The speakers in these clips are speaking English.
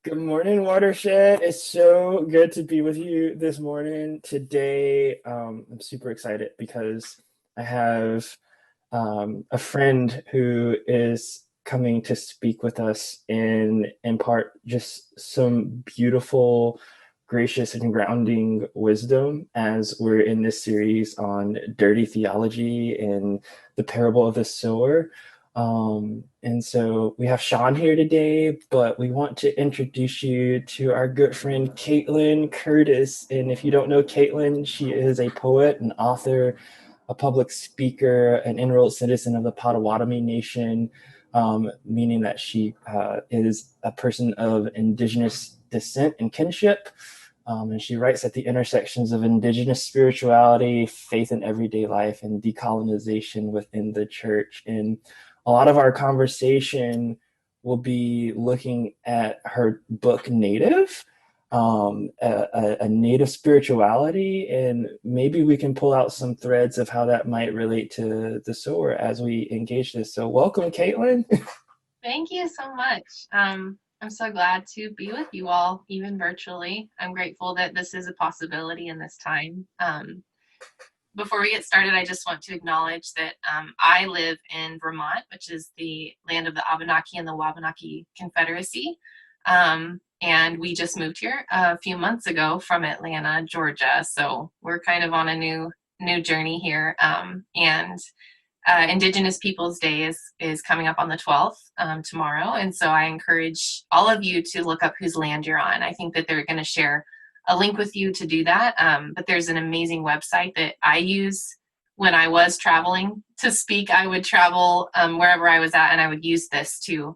Good morning, Watershed. It's so good to be with you this morning. Today, I'm super excited because I have a friend who is coming to speak with us and impart just some beautiful, gracious, and grounding wisdom as we're in this series on dirty theology and the parable of the sower. And so we have Shawn here today, but we want to introduce you to our good friend Kaitlin Curtice. And if you don't know Kaitlin, she is a poet, an author, a public speaker, an enrolled citizen of the Potawatomi Nation, meaning that she is a person of Indigenous descent and kinship. And she writes at the intersections of Indigenous spirituality, faith in everyday life, and decolonization within the church. And a lot of our conversation will be looking at her book Native, a native spirituality, and maybe we can pull out some threads of how that might relate to the sower as we engage this. So welcome, Kaitlin. Thank you so much. I'm so glad to be with you all, even virtually. I'm grateful that this is a possibility in this time. Before we get started, I just want to acknowledge that I live in Vermont, which is the land of the Abenaki and the Wabanaki Confederacy. And we just moved here a few months ago from Atlanta, Georgia. So we're kind of on a new journey here. And Indigenous Peoples Day is coming up on the 12th, tomorrow. And so I encourage all of you to look up whose land you're on. I think that they're going to share a link with you to do that. But there's an amazing website that I use when I was traveling to speak. I would travel wherever I was at, and I would use this to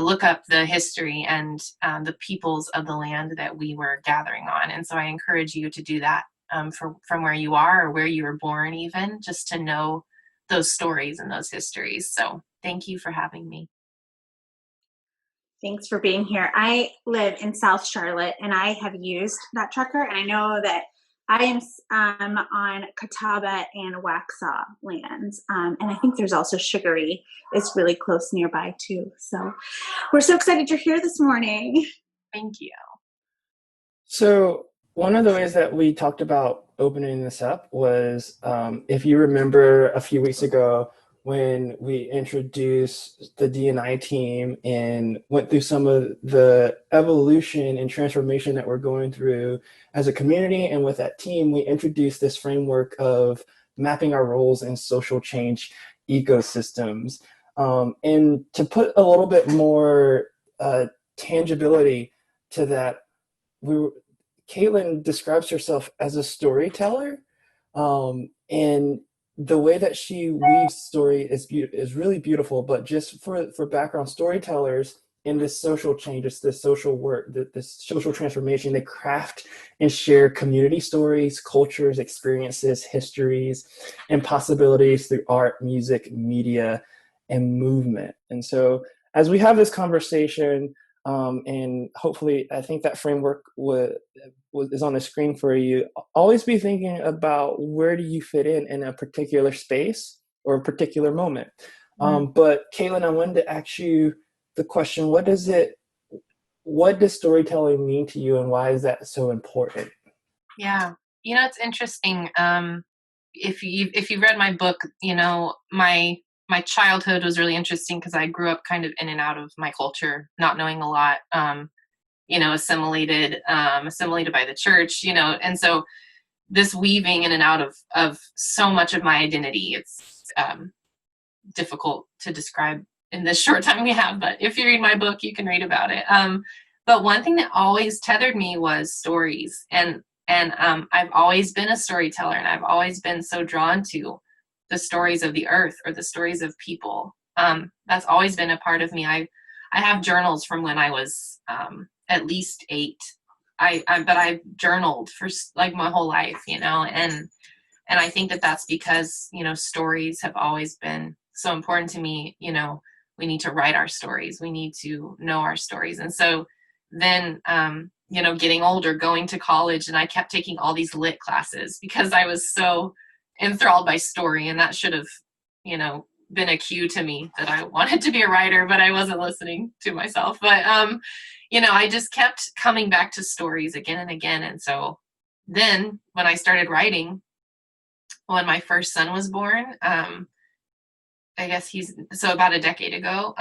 look up the history and the peoples of the land that we were gathering on. And so I encourage you to do that from where you are or where you were born, even just to know those stories and those histories. So thank you for having me. Thanks for being here. I live in South Charlotte, and I have used that tracker, and I know that I am on Catawba and Waxhaw lands, and I think there's also Sugaree is really close nearby too. So we're so excited you're here this morning. Thank you. So one of the ways that we talked about opening this up was, if you remember a few weeks ago when we introduced the D&I team and went through some of the evolution and transformation that we're going through as a community. And with that team, we introduced this framework of mapping our roles in social change ecosystems. And to put a little bit more tangibility to that, we Kaitlin describes herself as a storyteller, and the way that she weaves story is really beautiful. But just for background, storytellers in this social change, this social work, this social transformation, they craft and share community stories, cultures, experiences, histories, and possibilities through art, music, media, and movement. And so, as we have this conversation, and hopefully, I think that framework is on the screen for you. Always be thinking about where do you fit in a particular space or a particular moment. But Kaitlin, I wanted to ask you the question: what does storytelling mean to you, and why is that so important? Yeah, it's interesting. If you read my book, my childhood was really interesting because I grew up kind of in and out of my culture, not knowing a lot. Assimilated by the church, and so this weaving in and out of so much of my identity, it's difficult to describe in this short time we have, but if you read my book, you can read about it. But one thing that always tethered me was stories, and I've always been a storyteller, and I've always been so drawn to the stories of the earth or the stories of people. That's always been a part of me. I have journals from when I was at least 8. But I've journaled for like my whole life, and I think that that's because, stories have always been so important to me. We need to write our stories. We need to know our stories. And so then, getting older, going to college, and I kept taking all these lit classes because I was so enthralled by story, and that should have, been a cue to me that I wanted to be a writer, but I wasn't listening to myself. But I just kept coming back to stories again and again. And so then when I started writing, when my first son was born, I guess so about a decade ago,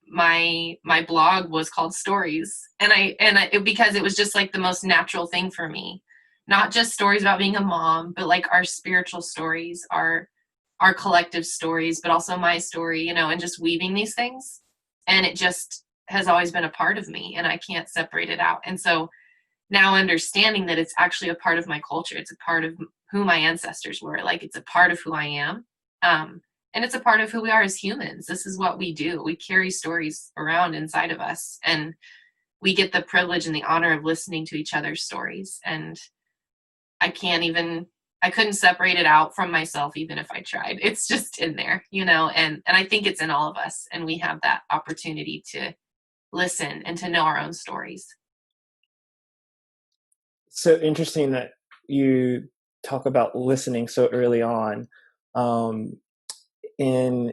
my blog was called Stories, and because it was just like the most natural thing for me, not just stories about being a mom, but like our spiritual stories, our collective stories, but also my story, and just weaving these things, and it just has always been a part of me, and I can't separate it out. And so now understanding that it's actually a part of my culture, it's a part of who my ancestors were, like it's a part of who I am. And it's a part of who we are as humans. This is what we do. We carry stories around inside of us, and we get the privilege and the honor of listening to each other's stories. And I couldn't separate it out from myself, even if I tried. It's just in there, and I think it's in all of us. And we have that opportunity to listen and to know our own stories. So interesting that you talk about listening so early on. In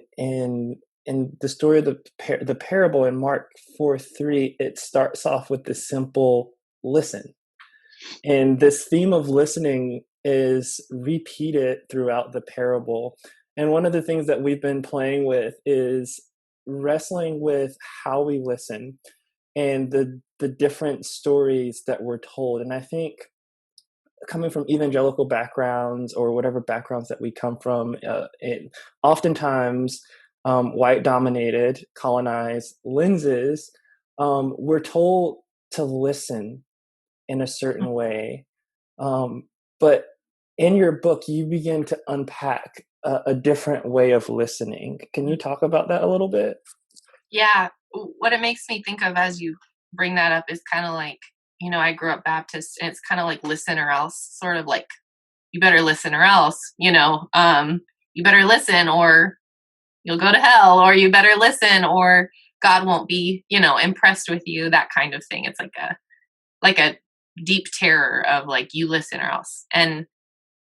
the story of the parable in Mark 4:3, it starts off with the simple listen, and this theme of listening is repeated throughout the parable. And one of the things that we've been playing with is wrestling with how we listen and the different stories that we're told. And I think coming from evangelical backgrounds or whatever backgrounds that we come from, oftentimes white dominated, colonized lenses, we're told to listen in a certain way. But in your book, you begin to unpack a different way of listening. Can you talk about that a little bit? Yeah. What it makes me think of as you bring that up is kind of like, I grew up Baptist, and it's kind of like listen or else, sort of like, you better listen or else, you better listen or you'll go to hell, or you better listen or God won't be, impressed with you, that kind of thing. It's like a deep terror of like, you listen or else. And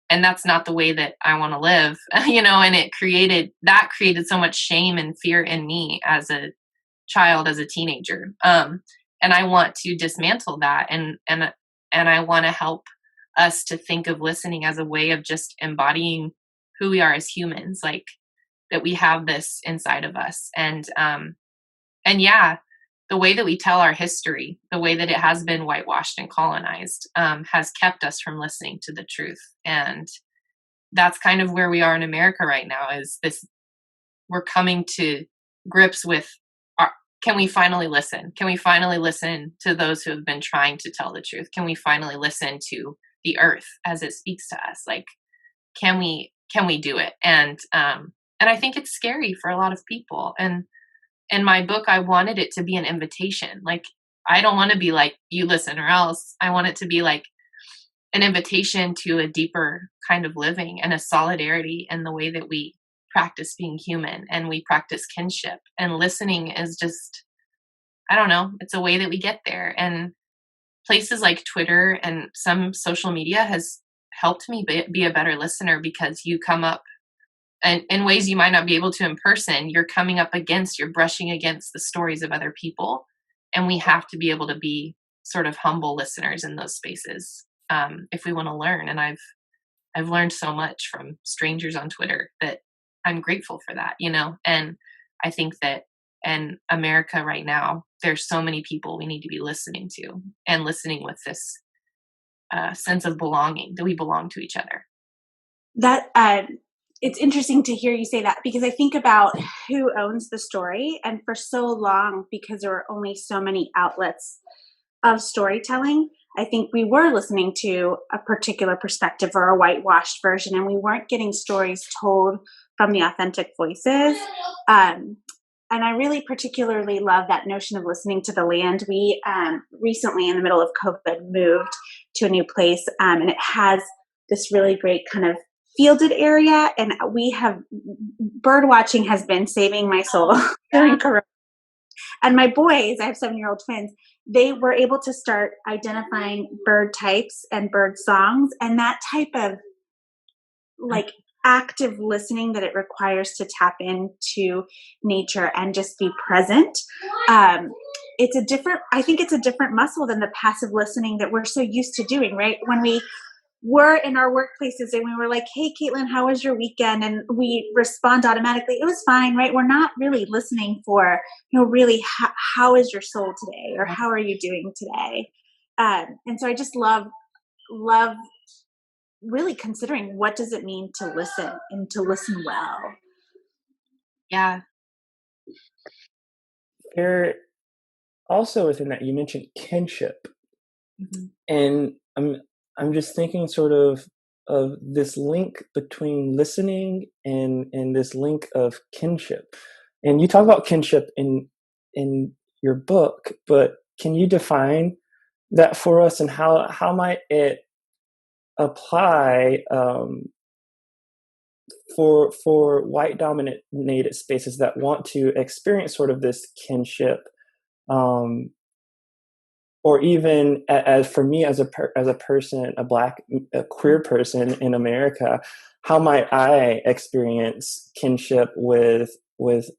that's not the way that I want to live, and it created so much shame and fear in me as a child, as a teenager. And I want to dismantle that, and I want to help us to think of listening as a way of just embodying who we are as humans, like that we have this inside of us. And yeah, the way that we tell our history, the way that it has been whitewashed and colonized, has kept us from listening to the truth. And that's kind of where we are in America right now, is this, we're coming to grips with, can we finally listen? Can we finally listen to those who have been trying to tell the truth? Can we finally listen to the earth as it speaks to us? Like, can we do it? And I think it's scary for a lot of people. And in my book, I wanted it to be an invitation. Like, I don't want to be like, you listen or else. I want it to be like an invitation to a deeper kind of living and a solidarity in the way that we practice being human and we practice kinship. And listening is just, I don't know, it's a way that we get there. And places like Twitter and some social media has helped me be a better listener, because you come up and in ways you might not be able to in person. You're brushing against the stories of other people. And we have to be able to be sort of humble listeners in those spaces, if we want to learn. And I've learned so much from strangers on Twitter that I'm grateful for that, and I think that in America right now, there's so many people we need to be listening to, and listening with this sense of belonging, that we belong to each other. That it's interesting to hear you say that, because I think about who owns the story. And for so long, because there were only so many outlets of storytelling, I think we were listening to a particular perspective or a whitewashed version, and we weren't getting stories told from the authentic voices. And I really particularly love that notion of listening to the land. We recently, in the middle of COVID, moved to a new place, and it has this really great kind of fielded area. And bird watching has been saving my soul during Corona. And my boys, I have 7-year-old twins, they were able to start identifying bird types and bird songs, and that type of like active listening that it requires to tap into nature and just be present it's a different, I think it's a different muscle than the passive listening that we're so used to doing, right? When we were in our workplaces and we were like, hey, Kaitlin, how was your weekend? And we respond automatically, it was fine, right? We're not really listening for, really how is your soul today? Or how are you doing today? And so I just love really considering what does it mean to listen and to listen well. Yeah. There also within that you mentioned kinship, Mm-hmm. and I'm just thinking sort of this link between listening and this link of kinship. And you talk about kinship in your book, but can you define that for us, and how might it apply for white dominated spaces that want to experience sort of this kinship, or even as for me as a person, a queer person in America, how might I experience kinship with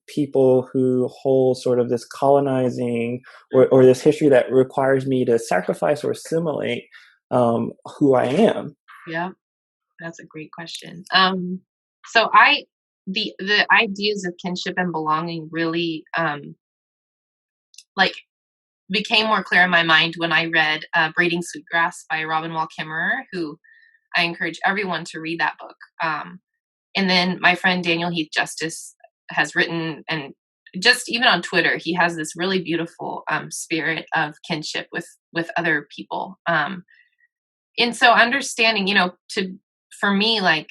people who hold sort of this colonizing or this history that requires me to sacrifice or assimilate who I am? Yeah, that's a great question. So the ideas of kinship and belonging really like became more clear in my mind when I read Braiding Sweetgrass by Robin Wall Kimmerer, who I encourage everyone to read that book. And then my friend Daniel Heath Justice has written, and just even on Twitter, he has this really beautiful spirit of kinship with other people. And so understanding, for me, like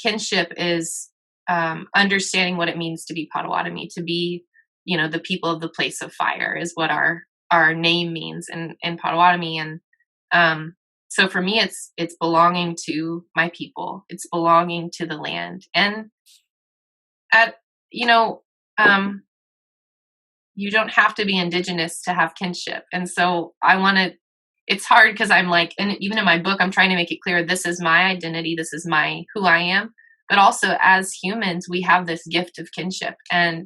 kinship is understanding what it means to be Potawatomi, to be, the people of the place of fire is what our name means in Potawatomi. And so for me, it's belonging to my people. It's belonging to the land. And you don't have to be Indigenous to have kinship. And so it's hard because I'm like, and even in my book, I'm trying to make it clear, this is my identity. This is who I am. But also as humans, we have this gift of kinship. And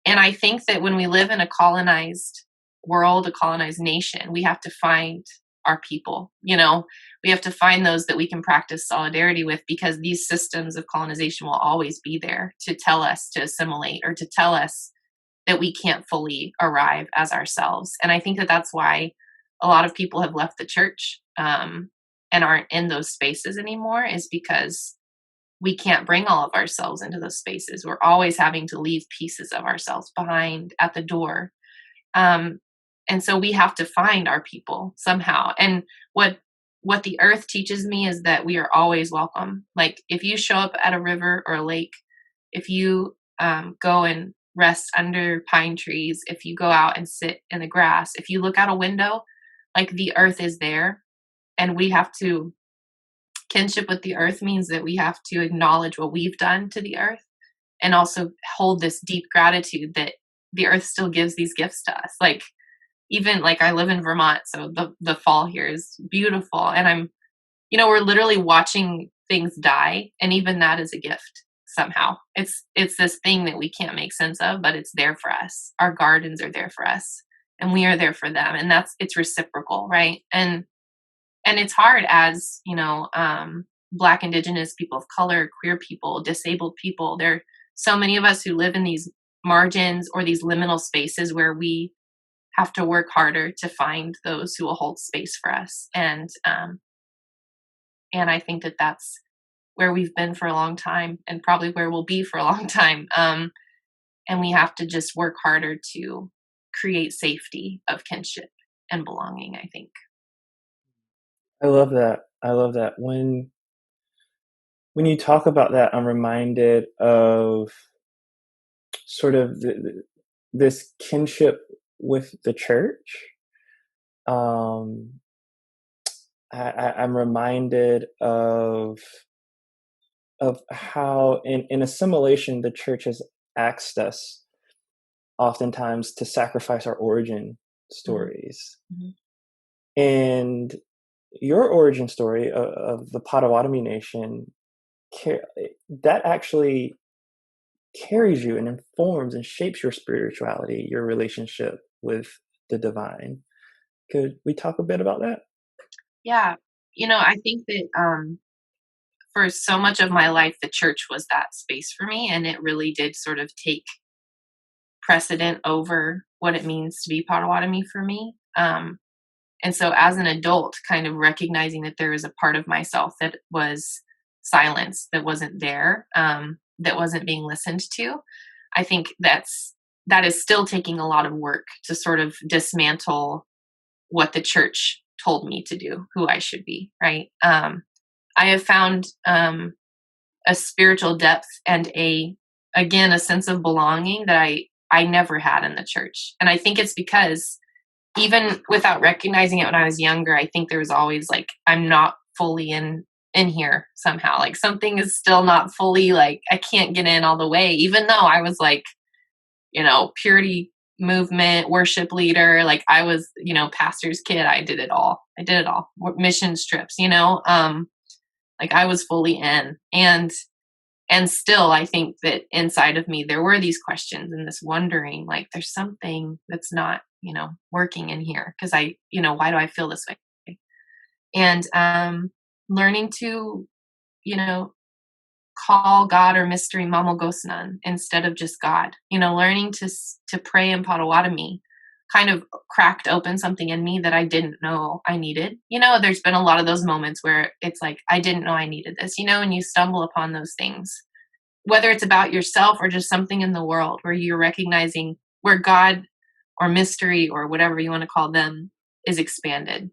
I think that when we live in a colonized world, a colonized nation, we have to find our people. We have to find those that we can practice solidarity with, because these systems of colonization will always be there to tell us to assimilate or to tell us that we can't fully arrive as ourselves. And I think that that's why a lot of people have left the church and aren't in those spaces anymore, is because we can't bring all of ourselves into those spaces. We're always having to leave pieces of ourselves behind at the door. And so we have to find our people somehow. And what the earth teaches me is that we are always welcome. Like if you show up at a river or a lake, if you go and rest under pine trees, if you go out and sit in the grass, if you look out a window, like the earth is there. And we have to kinship with the earth means that we have to acknowledge what we've done to the earth, and also hold this deep gratitude that the earth still gives these gifts to us. Like even like I live in Vermont, so the fall here is beautiful, and we're literally watching things die, and even that is a gift somehow. It's this thing that we can't make sense of, but it's there for us. Our gardens are there for us, and we are there for them, and it's reciprocal, right? And it's hard as, Black, Indigenous, people of color, queer people, disabled people. There are so many of us who live in these margins or these liminal spaces where we have to work harder to find those who will hold space for us. And I think that that's where we've been for a long time, and probably where we'll be for a long time. And we have to just work harder to create safety of kinship and belonging, I think. I love that. When you talk about that, I'm reminded of sort of this kinship with the church. I'm reminded of how in assimilation the church has asked us oftentimes to sacrifice our origin stories. Mm-hmm. And your origin story of the Potawatomi Nation, that actually carries you and informs and shapes your spirituality, your relationship with the divine. Could we talk a bit about that? Yeah. I think that for so much of my life, the church was that space for me, and it really did sort of take precedent over what it means to be Potawatomi for me. And so as an adult, kind of recognizing that there was a part of myself that was silenced, that wasn't there, that wasn't being listened to. I think that is still taking a lot of work to sort of dismantle what the church told me to do, who I should be, right? I have found a spiritual depth and again, a sense of belonging that I never had in the church. And I think it's because even without recognizing it when I was younger, I think there was always like, I'm not fully in here somehow. Like something is still not fully, like I can't get in all the way, even though I was like, purity movement, worship leader. Like I was, pastor's kid. I did it all. Mission trips, like I was fully in. And still, I think that inside of me, there were these questions and this wondering, like, there's something that's not, working in here. Cause why do I feel this way? And, learning to, call God or mystery Mamo Gosnan instead of just God, learning to pray in Potawatomi kind of cracked open something in me that I didn't know I needed. There's been a lot of those moments where it's like, I didn't know I needed this, and you stumble upon those things, whether it's about yourself or just something in the world where you're recognizing where God or mystery or whatever you want to call them is expanded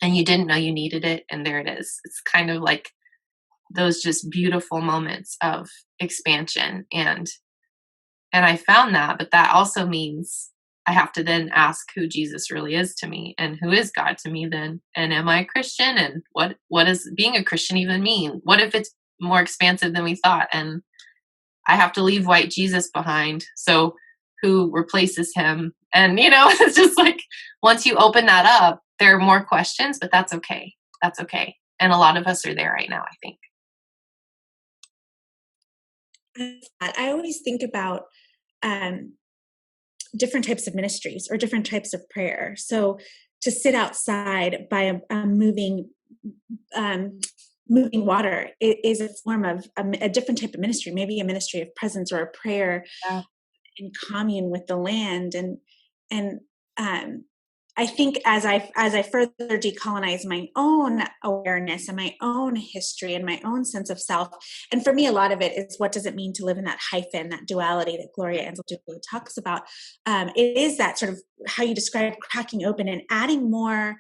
and you didn't know you needed it. And there it is. It's kind of like those just beautiful moments of expansion. And I found that, but that also means I have to then ask who Jesus really is to me and who is God to me then. And am I a Christian? And what does being a Christian even mean? What if it's more expansive than we thought? And I have to leave white Jesus behind. So who replaces him? And, it's just like, once you open that up, there are more questions, but that's okay. That's okay. And a lot of us are there right now, I think. I always think about different types of ministries or different types of prayer. So to sit outside by a moving water is a form of a different type of ministry, maybe a ministry of presence or a prayer in commune with the land. And I think as I further decolonize my own awareness and my own history and my own sense of self, and for me, a lot of it is what does it mean to live in that hyphen, that duality that Gloria Anzaldúa talks about. It is that sort of how you describe cracking open and adding more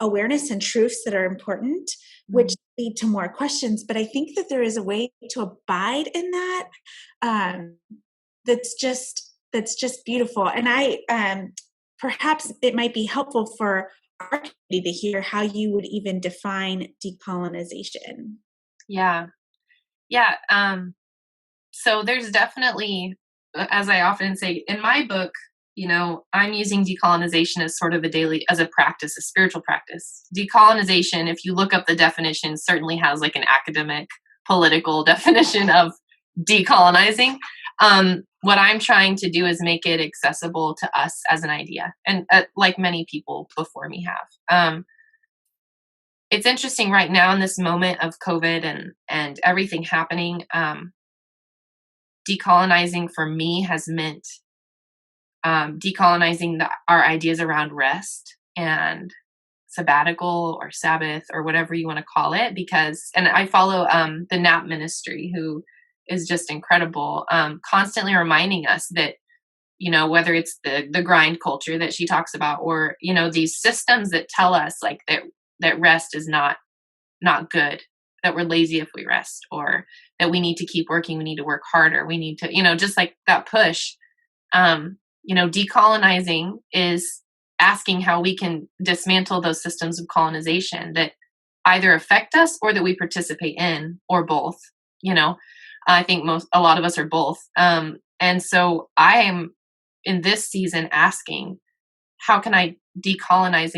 awareness and truths that are important, which lead to more questions. But I think that there is a way to abide in that that's just beautiful. And perhaps it might be helpful for our community to hear how you would even define decolonization. Yeah. So there's definitely, as I often say in my book, I'm using decolonization as sort of as a practice, a spiritual practice. Decolonization, if you look up the definition, certainly has like an academic, political definition of decolonizing. What I'm trying to do is make it accessible to us as an idea, and like many people before me have. It's interesting right now in this moment of COVID and everything happening. Decolonizing for me has meant decolonizing our ideas around rest and sabbatical or Sabbath or whatever you want to call it, and I follow the NAP ministry, who is just incredible, constantly reminding us that, whether it's the grind culture that she talks about, or, these systems that tell us like that rest is not good, that we're lazy if we rest, or that we need to keep working, we need to work harder, we need to, just like that push. Decolonizing is asking how we can dismantle those systems of colonization that either affect us or that we participate in, or both. I think a lot of us are both. And so I am in this season asking, how can I decolonize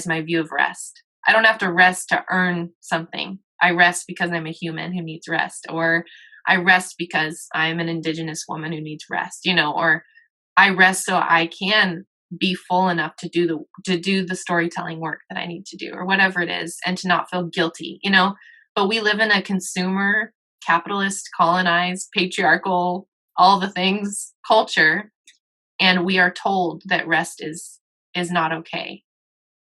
my view of rest? I don't have to rest to earn something. I rest because I'm a human who needs rest, or I rest because I'm an Indigenous woman who needs rest, or I rest so I can be full enough to do the storytelling work that I need to do, or whatever it is, and to not feel guilty, but we live in a consumer, capitalist, colonized, patriarchal, all the things culture, and we are told that rest is not okay.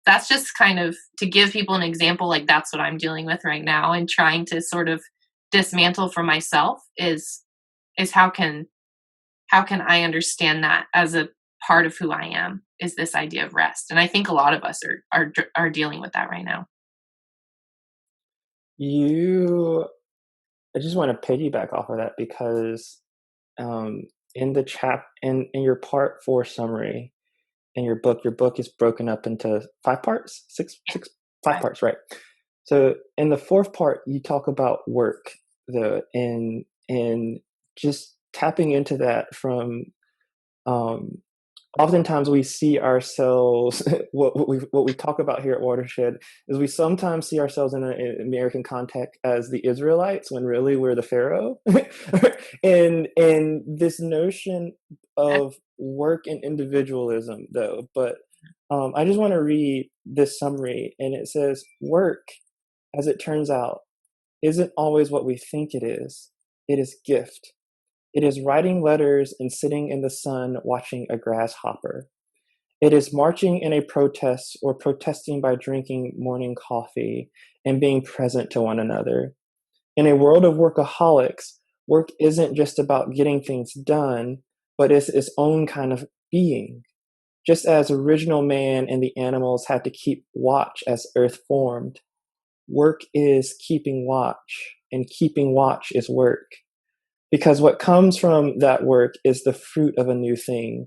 That's just kind of to give people an example, like that's what I'm dealing with right now, and trying to sort of dismantle for myself is how can I understand that as a part of who I am, is this idea of rest. And I think a lot of us are dealing with that right now. I just want to piggyback off of that because in in your part 4 summary in your book is broken up into 5 parts, 5 parts, right? So in the 4th part, you talk about work, and just tapping into that from oftentimes we see ourselves what we talk about here at Watershed is we sometimes see ourselves in an American context as the Israelites when really we're the Pharaoh, and this notion of work and individualism though. But I just want to read this summary, and it says, work, as it turns out, isn't always what we think it is. It is gift. It is writing letters and sitting in the sun watching a grasshopper. It is marching in a protest or protesting by drinking morning coffee and being present to one another. In a world of workaholics, work isn't just about getting things done, but it's its own kind of being. Just as original man and the animals had to keep watch as Earth formed, work is keeping watch, and keeping watch is work. Because what comes from that work is the fruit of a new thing,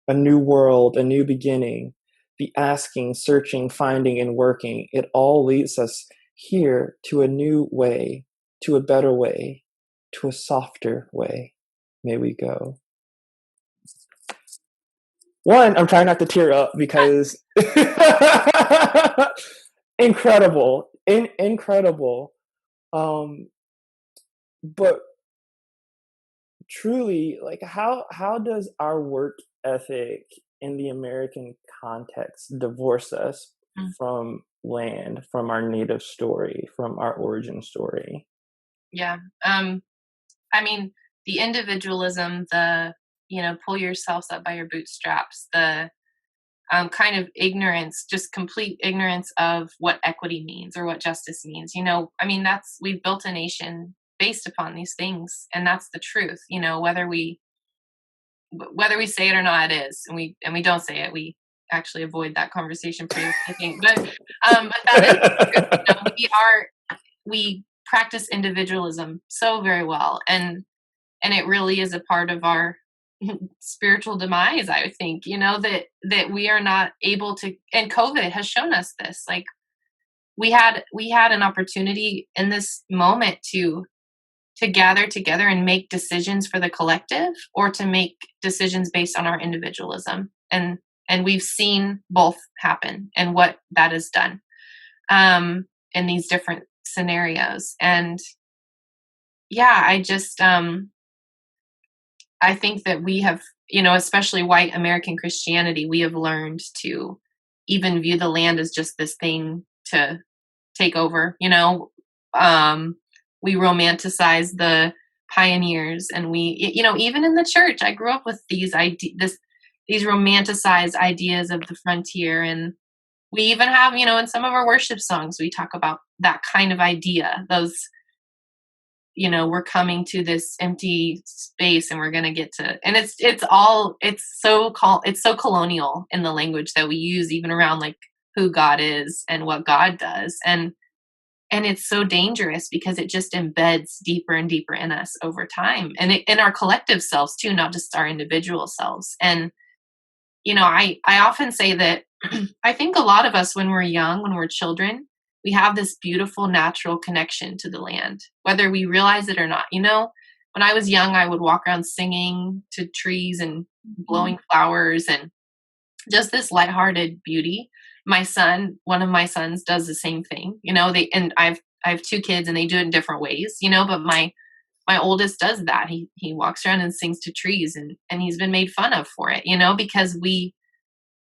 a new world, a new beginning. The asking, searching, finding, and working, it all leads us here to a new way, to a better way, to a softer way. May we go. One, I'm trying not to tear up because incredible, incredible. But truly, like how does our work ethic in the American context divorce us from land, from our native story, from our origin story? Yeah. I mean, the individualism, the pull yourselves up by your bootstraps, the kind of ignorance, just complete ignorance of what equity means or what justice means. I mean, we've built a nation based upon these things, and that's the truth. Whether we say it or not, it is, and we don't say it. We actually avoid that conversation pretty much, I think. But that is the truth. We practice individualism so very well, and it really is a part of our spiritual demise, I think, that we are not able to, and COVID has shown us this. Like we had an opportunity in this moment to gather together and make decisions for the collective, or to make decisions based on our individualism. And we've seen both happen and what that has done in these different scenarios. And yeah, I think that we have, especially white American Christianity, we have learned to even view the land as just this thing to take over. We romanticize the pioneers, and we, even in the church, I grew up with these romanticized ideas of the frontier, and we even have, in some of our worship songs, we talk about that kind of idea. Those, we're coming to this empty space and we're going to get to, and it's so colonial in the language that we use, even around like who God is and what God does. And it's so dangerous because it just embeds deeper and deeper in us over time, and in our collective selves too, not just our individual selves. And, I often say that I think a lot of us, when we're young, when we're children, we have this beautiful natural connection to the land, whether we realize it or not. When I was young, I would walk around singing to trees and blowing flowers, and just this lighthearted beauty. One of my sons does the same thing, and I have 2 kids, and they do it in different ways, but my oldest does that. He walks around and sings to trees, and he's been made fun of for it, because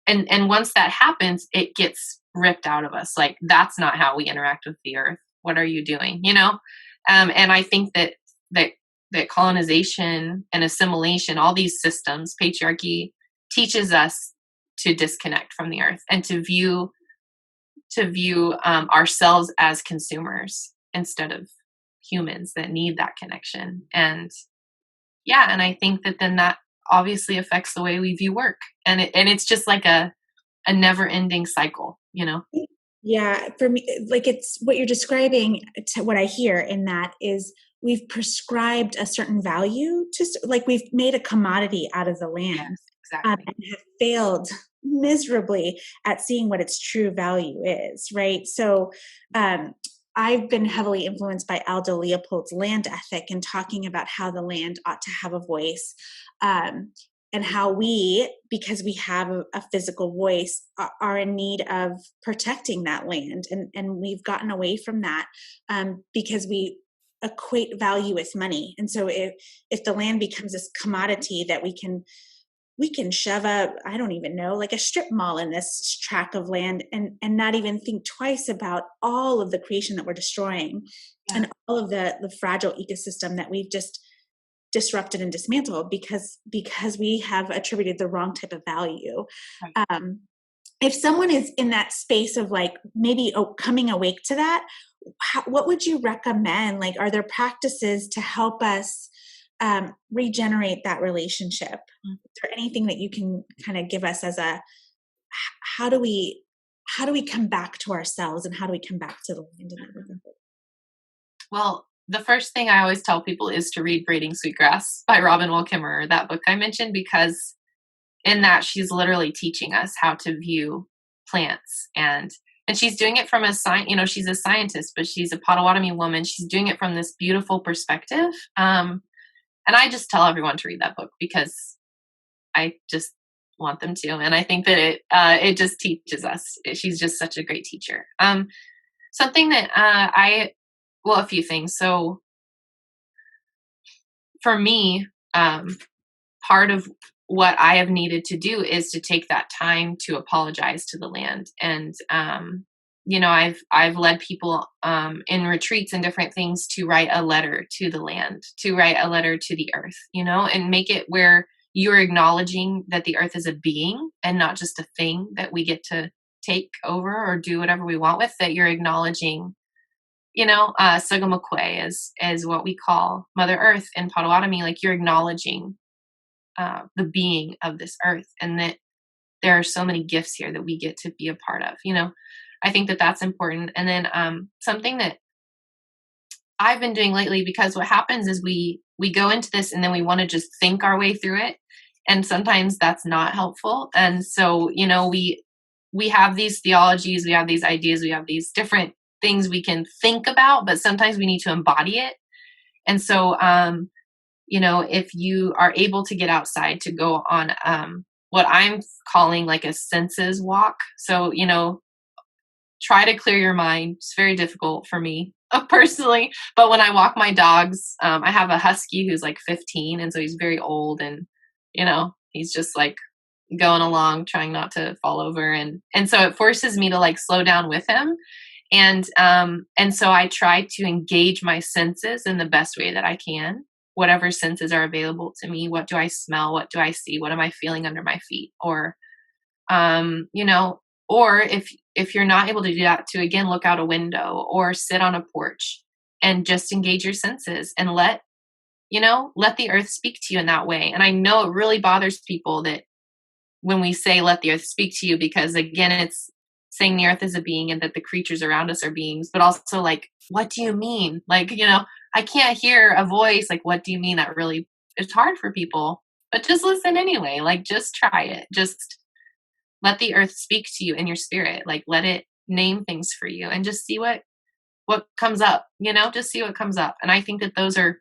and once that happens, it gets ripped out of us. Like, that's not how we interact with the earth. What are you doing? And I think that colonization and assimilation, all these systems, patriarchy, teaches us to disconnect from the earth and to view ourselves as consumers instead of humans that need that connection. And I think that then that obviously affects the way we view work, and it's just like a never-ending cycle. Yeah, for me, like, it's what you're describing. To what I hear in that is we've prescribed a certain value to, like, we've made a commodity out of the land. Yes, exactly. And have failed miserably at seeing what its true value is, right? So I've been heavily influenced by Aldo Leopold's land ethic and talking about how the land ought to have a voice, and how we, because we have a physical voice, are in need of protecting that land. And we've gotten away from that because we equate value with money. And so if the land becomes this commodity that we can shove I don't even know, like a strip mall in this tract of land and not even think twice about all of the creation that we're destroying, and all of the fragile ecosystem that we've just disrupted and dismantled because we have attributed the wrong type of value. Right. If someone is in that space of like maybe coming awake to that, what would you recommend? Like, are there practices to help us regenerate that relationship? Is there anything that you can kind of give us as how do we come back to ourselves, and how do we come back to the land? Well, the first thing I always tell people is to read Braiding Sweetgrass by Robin Wall Kimmerer, that book I mentioned, because in that she's literally teaching us how to view plants, and she's doing it from she's a scientist, but she's a Potawatomi woman. She's doing it from this beautiful perspective. And I just tell everyone to read that book because I just want them to. And I think that it just teaches us. She's just such a great teacher. Something that a few things. So for me, part of what I have needed to do is to take that time to apologize to the land. And, I've led people in retreats and different things to write a letter to the land, to write a letter to the earth, and make it where you're acknowledging that the earth is a being and not just a thing that we get to take over or do whatever we want with, that you're acknowledging, Sugamakwe is what we call Mother Earth in Potawatomi. Like, you're acknowledging the being of this earth, and that there are so many gifts here that we get to be a part of. I think that that's important. And then something that I've been doing lately, because what happens is we go into this and then we want to just think our way through it, and sometimes that's not helpful. And so we have these theologies, we have these ideas, we have these different things we can think about, but sometimes we need to embody it. And so if you are able to get outside, to go on what I'm calling like a senses walk. So try to clear your mind. It's very difficult for me personally, but when I walk my dogs, I have a husky who's like 15, and so he's very old, and he's just like going along trying not to fall over, and so it forces me to like slow down with him, and so I try to engage my senses in the best way that I can, whatever senses are available to me. What do I smell? What do I see? What am I feeling under my feet? Or or if you're not able to do that, to again look out a window or sit on a porch and just engage your senses and let the earth speak to you in that way. And I know it really bothers people that when we say let the earth speak to you, because again, it's saying the earth is a being and that the creatures around us are beings, but also like, what do you mean? Like, I can't hear a voice. Like, what do you mean? That really, it's hard for people, but just listen anyway. Like, just try it. Just let the earth speak to you in your spirit. Like, let it name things for you and just see what comes up, just see what comes up. And I think that those are,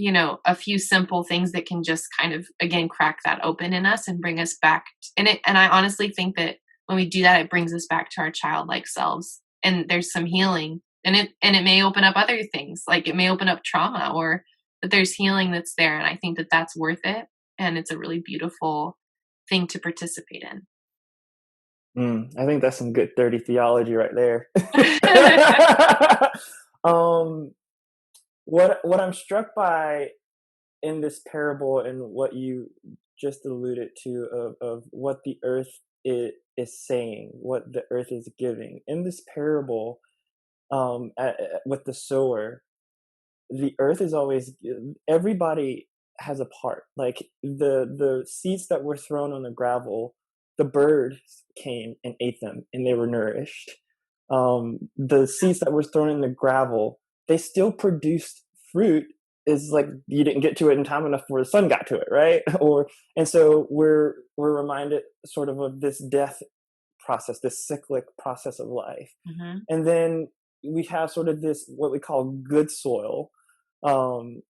a few simple things that can just kind of, again, crack that open in us and bring us back. And I honestly think that when we do that, it brings us back to our childlike selves. And there's some healing And it may open up other things, like it may open up trauma, or that there's healing that's there. And I think that that's worth it. And it's a really beautiful thing to participate in. I think that's some good dirty theology right there. What I'm struck by in this parable and what you just alluded to of what the earth is saying, what the earth is giving in this parable, with the sower, the earth is always, everybody has a part. Like the seeds that were thrown on the gravel, the birds came and ate them and they were nourished. The seeds that were thrown in the gravel, they still produced fruit. Is like you didn't get to it in time enough where the sun got to it, right? And so we're reminded sort of this death process, this cyclic process of life. Mm-hmm. And then we have sort of this what we call good soil. I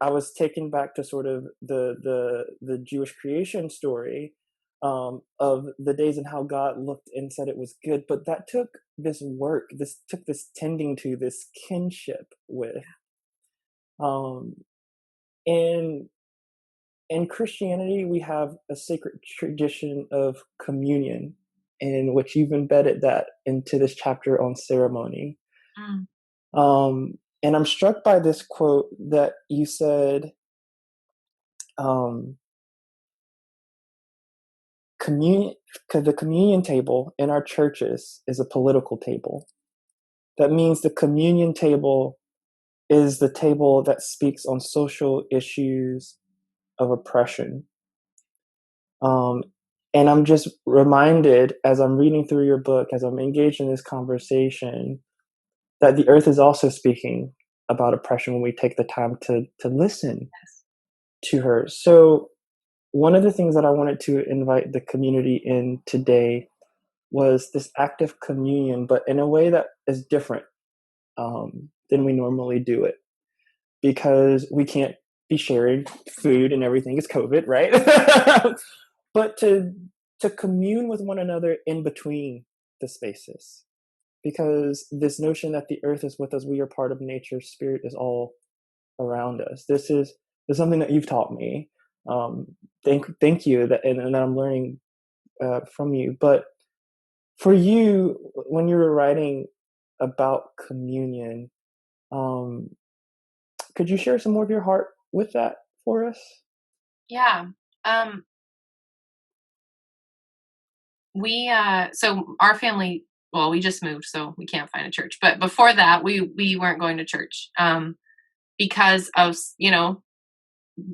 was taken back to sort of the Jewish creation story, of the days and how God looked and said it was good, but that took this work. This took this tending to, this kinship with. In Christianity, we have a sacred tradition of communion, in which you've embedded that into this chapter on ceremony. And I'm struck by this quote that you said, the communion table in our churches is a political table. That means the communion table is the table that speaks on social issues of oppression. And I'm just reminded, as I'm reading through your book, as I'm engaged in this conversation, that the earth is also speaking about oppression when we take the time to listen to her. So one of the things that I wanted to invite the community in today was this act of communion, but in a way that is different than we normally do it, because we can't be sharing food and everything is COVID, right? But to commune with one another in between the spaces, because this notion that the earth is with us, we are part of nature, spirit is all around us. This is something that you've taught me. Thank you, and that I'm learning from you. But for you, when you were writing about communion, could you share some more of your heart with that for us? Yeah. So our family, well, we just moved, so we can't find a church. But before that, we weren't going to church, because of,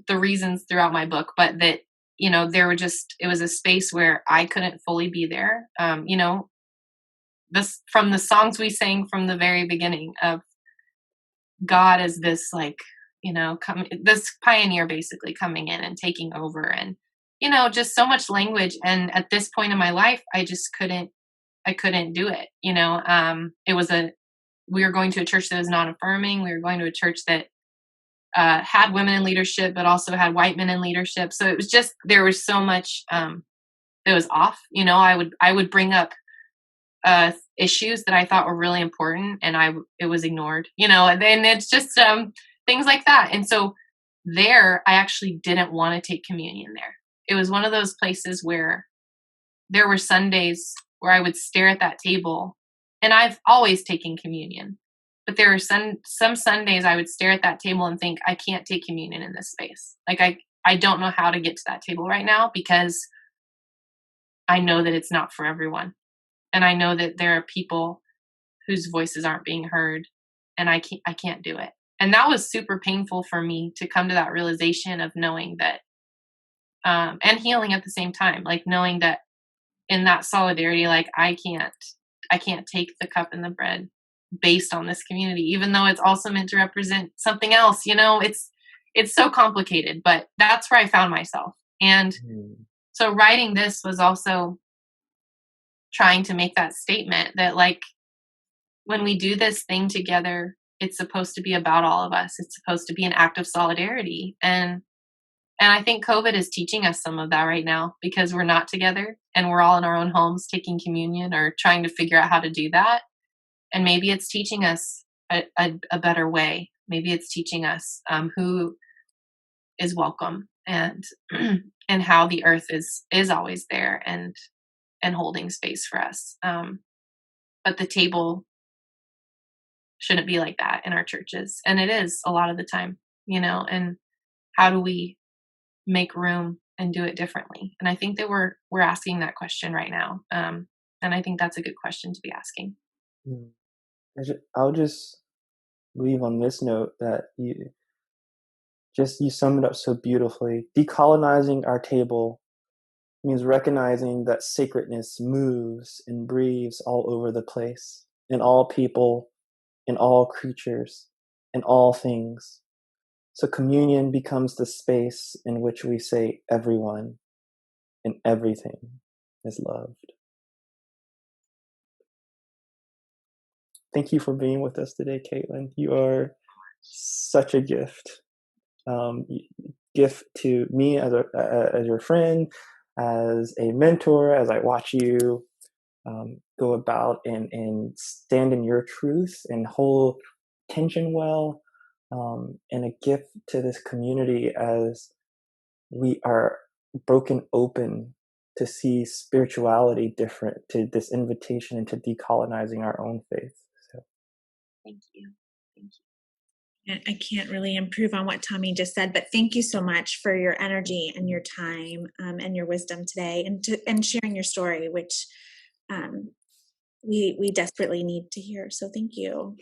the reasons throughout my book, but that, it was a space where I couldn't fully be there. This, from the songs we sang from the very beginning of God as this, like, this pioneer basically coming in and taking over, and, just so much language. And at this point in my life, I couldn't do it. We were going to a church that was non-affirming. We were going to a church that had women in leadership, but also had white men in leadership. So it was just, there was so much that was off. I would bring up issues that I thought were really important, and it was ignored. And then it's just things like that. And so there, I actually didn't want to take communion there. It was one of those places where there were Sundays where I would stare at that table, and I've always taken communion. But there were some Sundays I would stare at that table and think, I can't take communion in this space. Like I don't know how to get to that table right now, because I know that it's not for everyone. And I know that there are people whose voices aren't being heard, and I can't do it. And that was super painful for me to come to that realization of knowing that, and healing at the same time, like knowing that in that solidarity, like I can't take the cup and the bread based on this community, even though it's also meant to represent something else. It's so complicated, but that's where I found myself. And so writing this was also trying to make that statement that, like, when we do this thing together, it's supposed to be about all of us. It's supposed to be an act of solidarity. And I think COVID is teaching us some of that right now, because we're not together and we're all in our own homes taking communion or trying to figure out how to do that. And maybe it's teaching us a better way. Maybe it's teaching us who is welcome, and and how the earth is always there and holding space for us. But the table shouldn't be like that in our churches, and it is a lot of the time, and how do we make room and do it differently? And I think that we're asking that question right now, and I think that's a good question to be asking. I'll just leave on this note that you summed it up so beautifully. Decolonizing our table means recognizing that sacredness moves and breathes all over the place, in all people, in all creatures, in all things. So communion becomes the space in which we say everyone and everything is loved. Thank you for being with us today, Kaitlin. You are such a gift. Gift to me as your friend, as a mentor, as I watch you go about and stand in your truth and hold tension well, and a gift to this community as we are broken open to see spirituality different, to this invitation into decolonizing our own faith. So. Thank you. I can't really improve on what Tommy just said, but thank you so much for your energy and your time and your wisdom today, and sharing your story, which we desperately need to hear. So thank you.